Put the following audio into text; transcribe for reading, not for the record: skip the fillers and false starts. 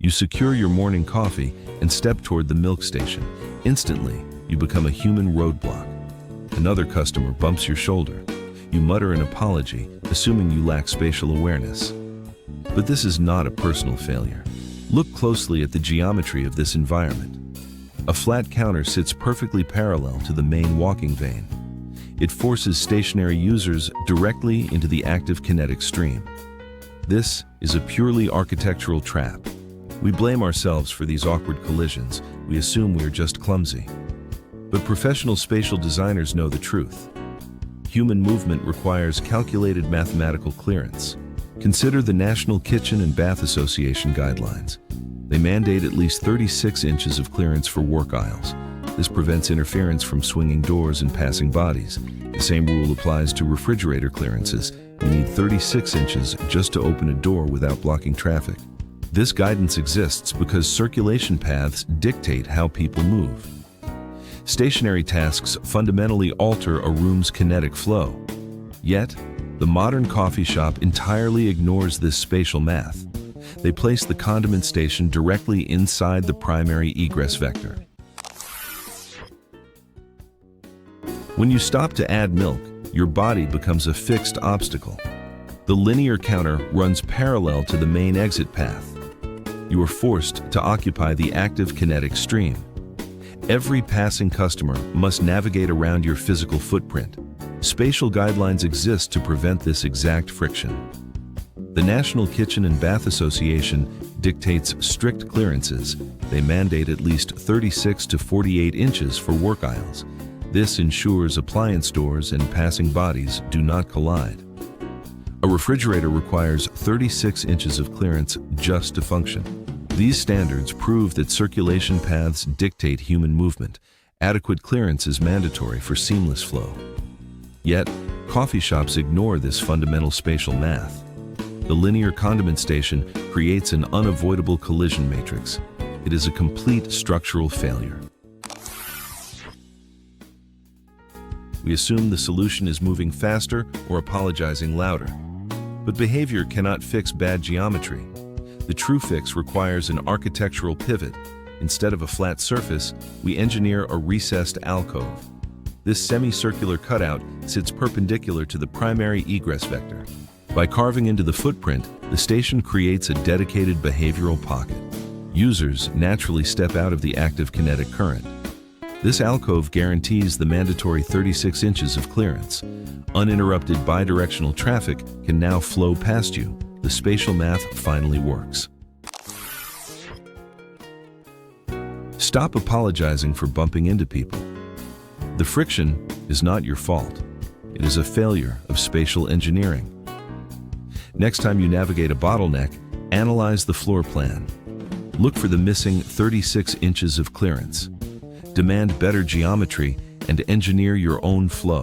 You secure your morning coffee and step toward the milk station. Instantly, you become a human roadblock. Another customer bumps your shoulder. You mutter an apology, assuming you lack spatial awareness. But this is not a personal failure. Look closely at the geometry of this environment. A flat counter sits perfectly parallel to the main walking vein. It forces stationary users directly into the active kinetic stream. This is a purely architectural trap. We blame ourselves for these awkward collisions. We assume we are just clumsy. But professional spatial designers know the truth. Human movement requires calculated mathematical clearance. Consider the National Kitchen and Bath Association guidelines. They mandate at least 36 inches of clearance for work aisles. This prevents interference from swinging doors and passing bodies. The same rule applies to refrigerator clearances. You need 36 inches just to open a door without blocking traffic. This guidance exists because circulation paths dictate how people move. Stationary tasks fundamentally alter a room's kinetic flow. Yet, the modern coffee shop entirely ignores this spatial math. They place the condiment station directly inside the primary egress vector. When you stop to add milk, your body becomes a fixed obstacle. The linear counter runs parallel to the main exit path. You are forced to occupy the active kinetic stream. Every passing customer must navigate around your physical footprint. Spatial guidelines exist to prevent this exact friction. The National Kitchen and Bath Association dictates strict clearances. They mandate at least 36 to 48 inches for work aisles. This ensures appliance doors and passing bodies do not collide. A refrigerator requires 36 inches of clearance just to function. These standards prove that circulation paths dictate human movement. Adequate clearance is mandatory for seamless flow. Yet, coffee shops ignore this fundamental spatial math. The linear condiment station creates an unavoidable collision matrix. It is a complete structural failure. We assume the solution is moving faster or apologizing louder. But behavior cannot fix bad geometry. The true fix requires an architectural pivot. Instead of a flat surface, we engineer a recessed alcove. This semicircular cutout sits perpendicular to the primary egress vector. By carving into the footprint, the station creates a dedicated behavioral pocket. Users naturally step out of the active kinetic current. This alcove guarantees the mandatory 36 inches of clearance. Uninterrupted bidirectional traffic can now flow past you. The spatial math finally works. Stop apologizing for bumping into people. The friction is not your fault. It is a failure of spatial engineering. Next time you navigate a bottleneck, analyze the floor plan. Look for the missing 36 inches of clearance. Demand better geometry and engineer your own flow.